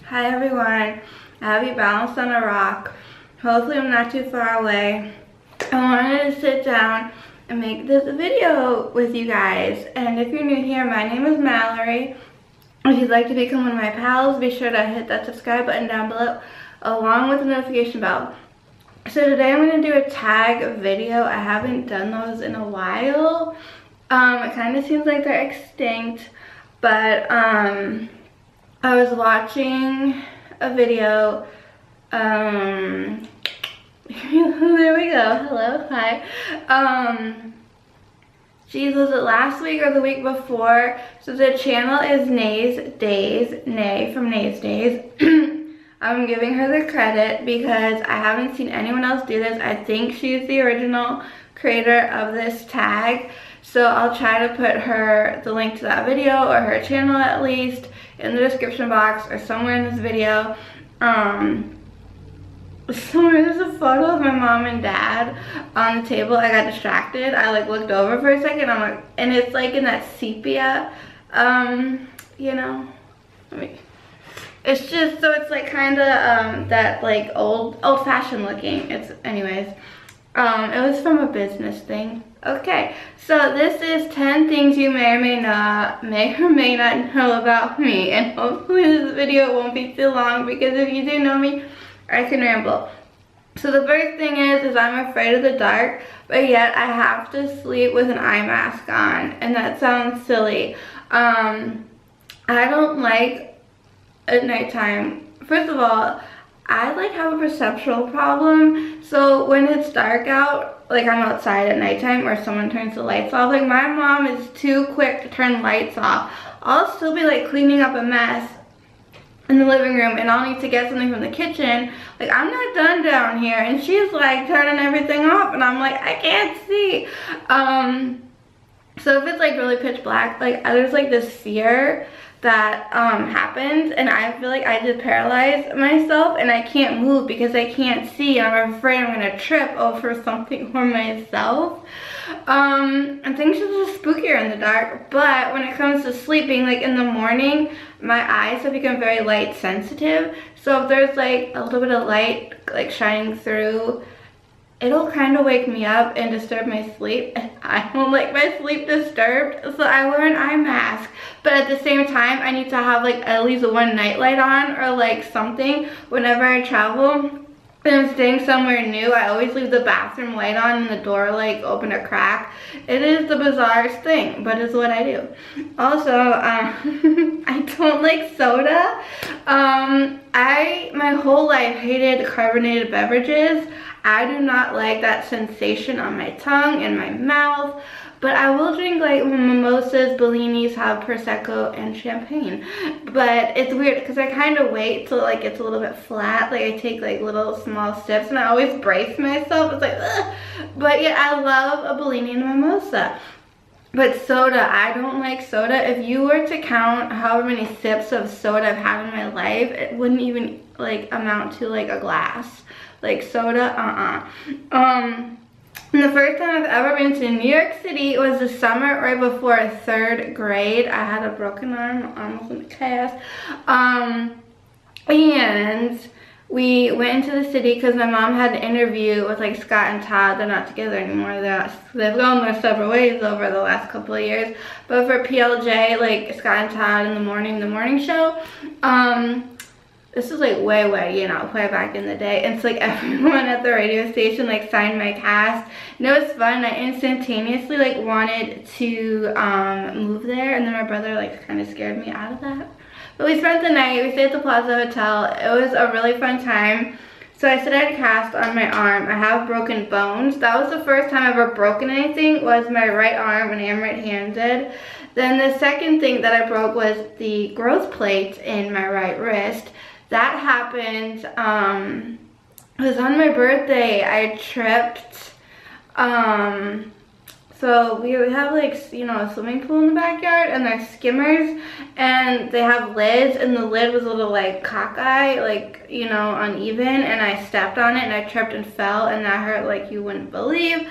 Hi everyone, I have you balanced on a rock. Hopefully I'm not too far away. I wanted to sit down and make this video with you guys. And if you're new here, my name is Mallory. If you'd like to become one of my pals, be sure to hit that subscribe button down below along with the notification bell. So today I'm going to do a tag video. I haven't done those in a while. It kind of seems like they're extinct, but I was watching a video, there we go, hello, hi. Geez, was it last week or the week before? So the channel is Nay's Days, Nay from Nay's Days. I'm giving her the credit because I haven't seen anyone else do this. I think she's the original creator of this tag. So I'll try to put the link to that video, or her channel at least, in the description box or somewhere in this video. Somewhere there's a photo of my mom and dad on the table. I got distracted. I looked over for a second. I'm like, and it's like in that sepia, you know, it's just, so it's like kind of that like old-fashioned looking. Anyways, it was from a business thing. Okay, so this is 10 things you may or may not know about me, and hopefully this video won't be too long, because if you do know me, I can ramble. So the first thing is I'm afraid of the dark, but yet I have to sleep with an eye mask on, and that sounds silly. I don't like at nighttime. First of all, I have a perceptual problem. So when it's dark out, I'm outside at nighttime or someone turns the lights off, my mom is too quick to turn lights off. I'll still be cleaning up a mess in the living room, and I'll need to get something from the kitchen. I'm not done down here, and she's turning everything off, and I'm I can't see. So if it's really pitch black, there's this fear that happens, and I feel I just paralyze myself, and I can't move because I can't see. I'm afraid I'm gonna trip over something for myself. I think she's just spookier in the dark. But when it comes to sleeping, in the morning, my eyes have become very light sensitive. So if there's a little bit of light shining through, it'll kind of wake me up and disturb my sleep. I don't like my sleep disturbed, so I wear an eye mask. But at the same time, I need to have at least one nightlight on, or something whenever I travel. And I'm staying somewhere new, I always leave the bathroom light on and the door open a crack. It is the bizarrest thing, but it's what I do. Also, I don't like soda. My whole life hated carbonated beverages. I do not like that sensation on my tongue and my mouth, but I will drink mimosas, bellinis, have Prosecco, and champagne. But it's weird because I kind of wait till it's a little bit flat. I take little small sips, and I always brace myself. It's ugh. But yeah, I love a bellini and a mimosa. But soda, I don't like soda. If you were to count however many sips of soda I've had in my life, it wouldn't even amount to a glass. Soda, And the first time I've ever been to New York City was the summer right before 3rd grade. I had a broken arm, almost in the cast. And we went into the city because my mom had an interview with Scott and Todd. They're not together anymore. They've gone their separate ways over the last couple of years. But for PLJ, Scott and Todd in the morning show, this is way, way back in the day. And it's everyone at the radio station signed my cast. And it was fun. I instantaneously wanted to move there. And then my brother kind of scared me out of that. But we spent the night. We stayed at the Plaza Hotel. It was a really fun time. So I said I had a cast on my arm. I have broken bones. That was the first time I've ever broken anything, was my right arm when I'm right-handed. Then the second thing that I broke was the growth plate in my right wrist. That happened, it was on my birthday. I tripped. So we have a swimming pool in the backyard, and there's skimmers, and they have lids, and the lid was a little cockeye, uneven, and I stepped on it, and I tripped and fell, and that hurt you wouldn't believe.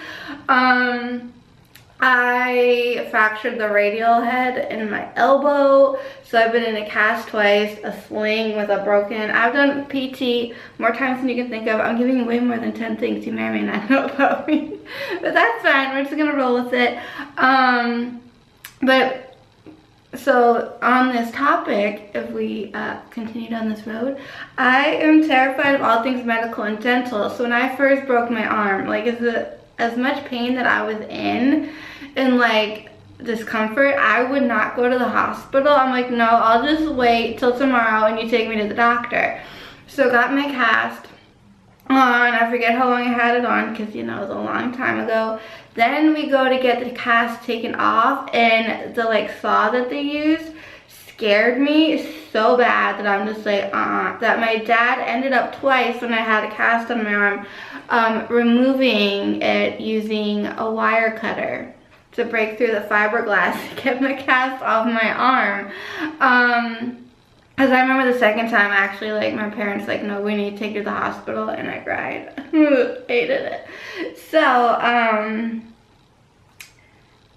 I fractured the radial head in my elbow, so I've been in a cast twice, a sling with a broken. I've done PT more times than you can think of. I'm giving you way more than 10 things you may or may not know about me, but that's fine. We're just gonna roll with it. But so on this topic, if we continue down this road, I am terrified of all things medical and dental. So when I first broke my arm, like as much pain that I was in and like discomfort, I would not go to the hospital. I'm like, no, I'll just wait till tomorrow and you take me to the doctor. So got my cast on. I forget how long I had it on because, you know, it was a long time ago. Then we go to get the cast taken off, and the like saw that they used scared me so bad that I'm just like, that my dad ended up twice when I had a cast on my arm, removing it using a wire cutter to break through the fiberglass to get my cast off my arm. Because I remember the second time, actually, like, my parents like, no, we need to take you to the hospital, and I cried. Hated it. So,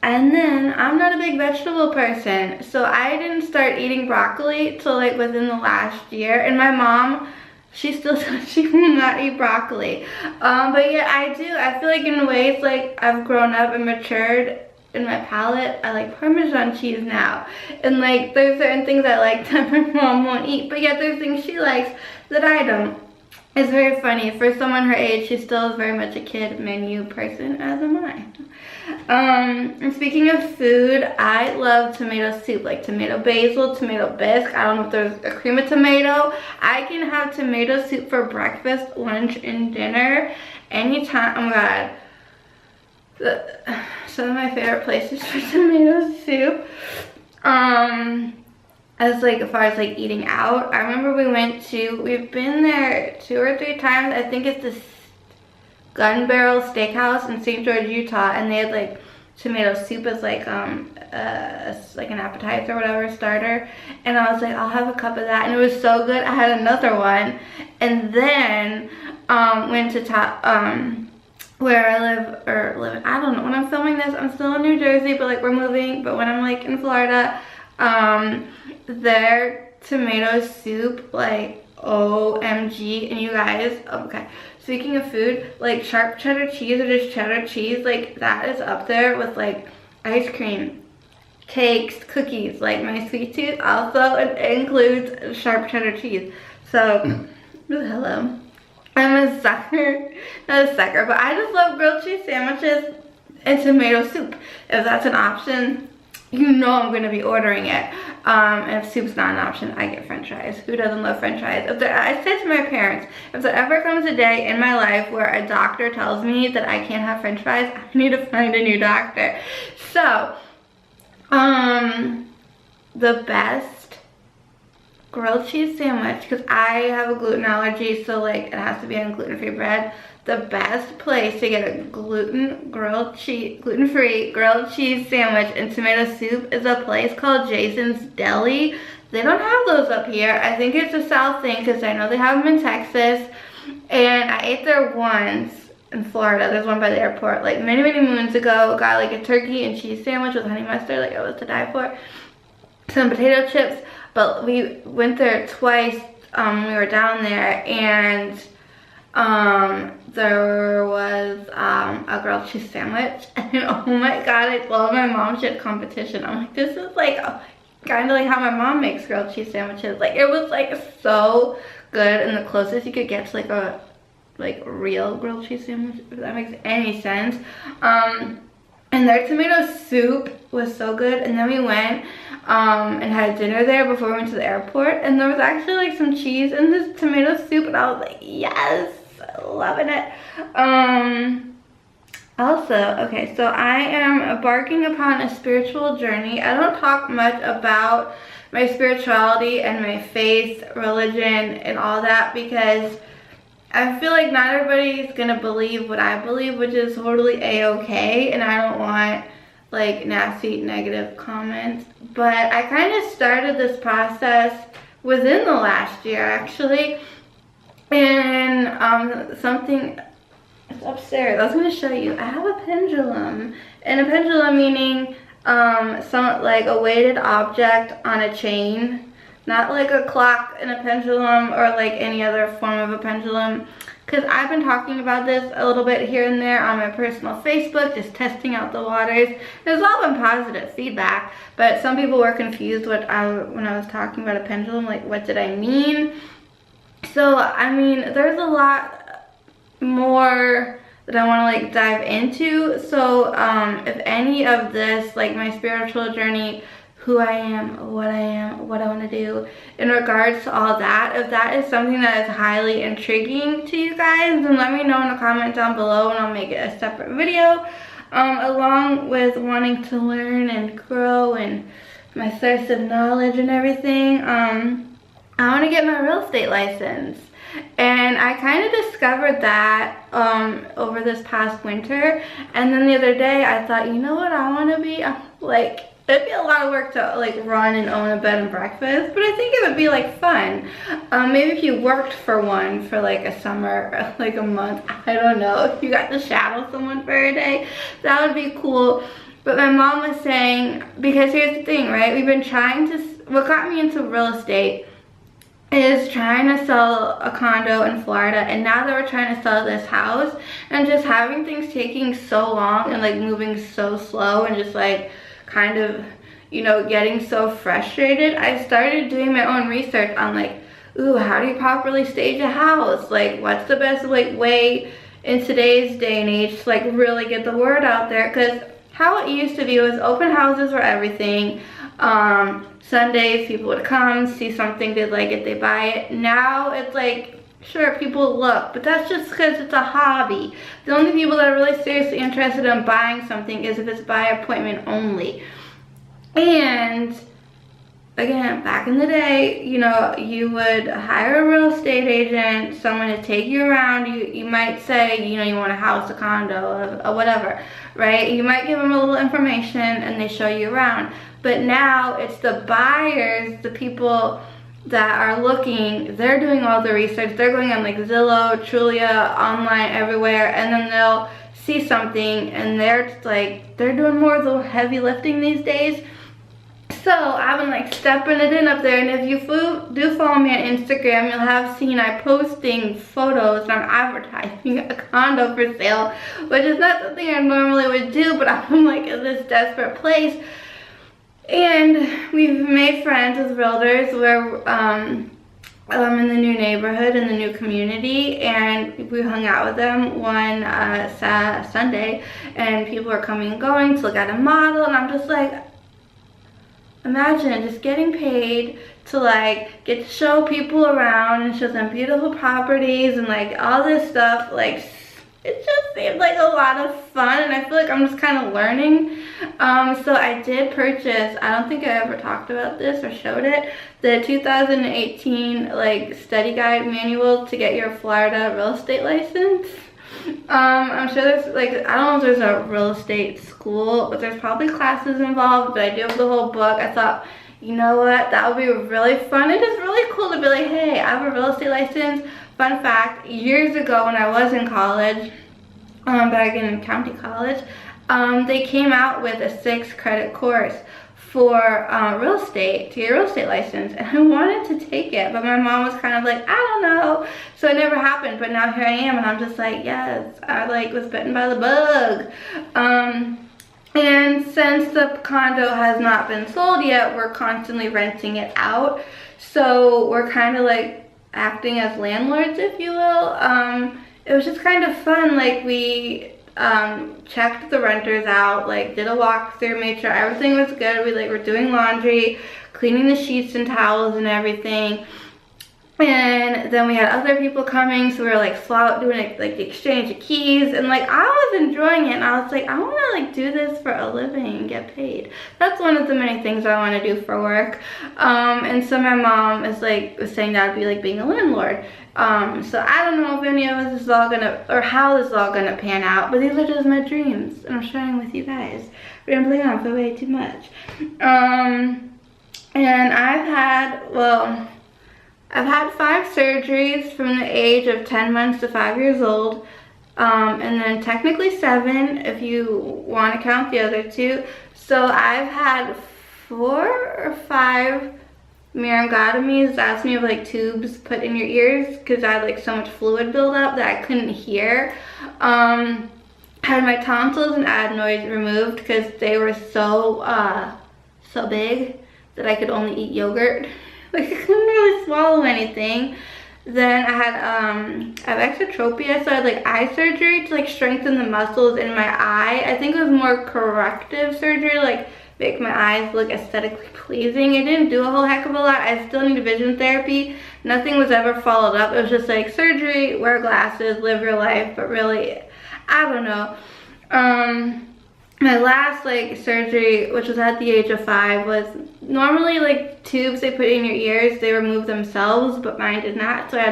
and then I'm not a big vegetable person, so I didn't start eating broccoli till like within the last year. And my mom, she still says she will not eat broccoli. But yeah, I do. I feel like in ways like I've grown up and matured in my palate. I like Parmesan cheese now. And like there's certain things I like that my mom won't eat, but yet there's things she likes that I don't. It's very funny. For someone her age, she still is very much a kid menu person, as am I. And speaking of food, I love tomato soup, like tomato basil, tomato bisque. I don't know if there's a cream of tomato. I can have tomato soup for breakfast, lunch, and dinner anytime. Oh my god. Some of my favorite places for tomato soup. As like, as far as like eating out, I remember we've been there 2 or 3 times. I think it's this Gun Barrel Steakhouse in St. George, Utah, and they had like tomato soup as like like an appetizer or whatever, starter. And I was like, I'll have a cup of that, and it was so good. I had another one, and then went to where I live, I don't know, when I'm filming this, I'm still in New Jersey, but like we're moving. But when I'm like in Florida, their tomato soup, like OMG. And you guys, okay, speaking of food, like sharp cheddar cheese or just cheddar cheese, like that is up there with like ice cream, cakes, cookies. Like my sweet tooth also includes sharp cheddar cheese. So hello, I'm a sucker, not a sucker, but I just love grilled cheese sandwiches and tomato soup. If that's an option, you know I'm gonna be ordering it. And if soup's not an option, I get french fries. Who doesn't love french fries? I said to my parents, if there ever comes a day in my life where a doctor tells me that I can't have french fries, I need to find a new doctor. So, the best grilled cheese sandwich, because I have a gluten allergy, so like it has to be on gluten-free bread. The best place to get a gluten-free grilled cheese sandwich and tomato soup is a place called Jason's Deli. They don't have those up here. I think it's a South thing because I know they have them in Texas. And I ate there once in Florida. There's one by the airport like many, many moons ago. Got like a turkey and cheese sandwich with honey mustard, like it was to die for. Some potato chips. But we went there twice when we were down there, and there was a grilled cheese sandwich, and oh my god, I love my mom. She had competition. I'm like, this is like kind of like how my mom makes grilled cheese sandwiches. Like it was like so good, and the closest you could get to like a real grilled cheese sandwich, if that makes any sense. And their tomato soup was so good. And then we went and had dinner there before we went to the airport, and there was actually like some cheese in this tomato soup, and I was like, yes, loving it. Also, okay, so I am embarking upon a spiritual journey. I don't talk much about my spirituality and my faith, religion, and all that, because I feel like not everybody's gonna believe what I believe, which is totally a-okay, and I don't want like nasty negative comments. But I kind of started this process within the last year, actually, and something It's upstairs. I was gonna show you. I have a pendulum. And a pendulum meaning some like a weighted object on a chain. Not like a clock and a pendulum or like any other form of a pendulum. Because I've been talking about this a little bit here and there on my personal Facebook, just testing out the waters. There's all been positive feedback, but some people were confused when I was talking about a pendulum, like what did I mean? So, I mean, there's a lot more that I want to like dive into. So, if any of this, like my spiritual journey, who I am, what I want to do in regards to all that, if that is something that is highly intriguing to you guys, then let me know in a comment down below and I'll make it a separate video, along with wanting to learn and grow and my thirst of knowledge and everything. I want to get my real estate license. And I kind of discovered that over this past winter, and then the other day I thought, you know what I want to be? Like, it'd be a lot of work to like run and own a bed and breakfast, but I think it would be like fun. Maybe if you worked for one for like a summer or like a month, I don't know, if you got to shadow someone for a day, that would be cool. But my mom was saying, because here's the thing, right? We've been trying to, what got me into real estate is trying to sell a condo in Florida, and now that we're trying to sell this house and just having things taking so long and like moving so slow and just like kind of, you know, getting so frustrated, I started doing my own research on like, ooh, how do you properly stage a house? Like, what's the best like way in today's day and age to like really get the word out there? Because how it used to be was open houses were everything. Sundays people would come, see something, they'd like it, they buy it. Now it's like, sure, people look, but that's just because it's a hobby. The only people that are really seriously interested in buying something is if it's by appointment only. And again, back in the day, you know, you would hire a real estate agent, someone to take you around. You might say, you know, you want a house, a condo, or whatever, right? You might give them a little information and they show you around. But now it's the buyers, the people that are looking, they're doing all the research. They're going on like Zillow, Trulia, online, everywhere, and then they'll see something and they're just like, they're doing more of the heavy lifting these days. So I've been like stepping it in up there, and if you do follow me on Instagram, you'll have seen I posting photos and I'm advertising a condo for sale, which is not something I normally would do, but I'm like in this desperate place. And we've made friends with realtors. We're in the new neighborhood, in the new community, and we hung out with them one Sunday, and people are coming and going to look at a model, and I'm just like, imagine just getting paid to like get to show people around and show them beautiful properties and like all this stuff. Like, it just seemed like a lot of fun, and I feel like I'm just kind of learning. So I did purchase, I don't think I ever talked about this or showed it, the 2018 like study guide manual to get your Florida real estate license. I'm sure there's like, I don't know if there's a real estate school, but there's probably classes involved, but I do have the whole book. I thought, you know what, that would be really fun. It is really cool to be like, hey, I have a real estate license. Fun fact, years ago when I was in college, back in county college, they came out with a 6-credit course for real estate, to get a real estate license, and I wanted to take it, but my mom was kind of like, I don't know, so it never happened. But now here I am, and I'm just like, yes, I like was bitten by the bug. And since the condo has not been sold yet, we're constantly renting it out, so we're kind of like acting as landlords, if you will. It was just kind of fun. Like, we checked the renters out, like did a walkthrough, made sure everything was good. We like were doing laundry, cleaning the sheets and towels and everything. And then we had other people coming, so we were like doing like the exchange of keys, and like I was enjoying it, and I was like, I want to like do this for a living and get paid. That's one of the many things I want to do for work. And so my mom was saying that would be like being a landlord. So I don't know if any of this is all gonna, or how this is all gonna pan out, but these are just my dreams, and I'm sharing with you guys. Rambling on for way too much. And I've had 5 surgeries from the age of 10 months to 5 years old. and then technically 7 if you want to count the other 2. So I've had 4 or 5 myringotomies. That's when you have like tubes put in your ears because I had like so much fluid buildup that I couldn't hear. I had my tonsils and adenoids removed because they were so big that I could only eat yogurt. Like I couldn't really swallow anything. Then I have exotropia, so I had like eye surgery to like strengthen the muscles in my eye. I think it was more corrective surgery, like make my eyes look aesthetically pleasing. It didn't do a whole heck of a lot. I still need vision therapy. Nothing was ever followed up. It was just like surgery, wear glasses, live your life, but really, I don't know. My last like surgery, which was at the age of 5, was normally like tubes they put in your ears, they remove themselves, but mine did not, so I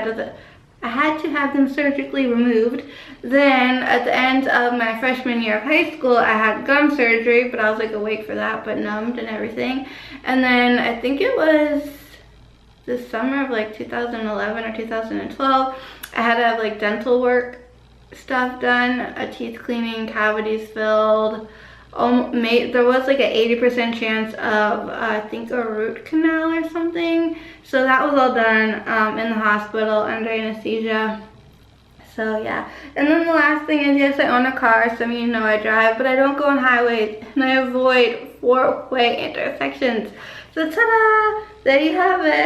had to have them surgically removed. Then at the end of my freshman year of high school, I had gum surgery, but I was like awake for that, but numbed and everything. And then I think it was the summer of like 2011 or 2012, I had to have like dental work stuff done, a teeth cleaning, cavities filled. There was like an 80% chance of I think a root canal or something. So that was all done in the hospital under anesthesia. So yeah. And then the last thing is, yes, I own a car. Some of you know I drive, but I don't go on highways and I avoid 4-way intersections. So ta-da! There you have it.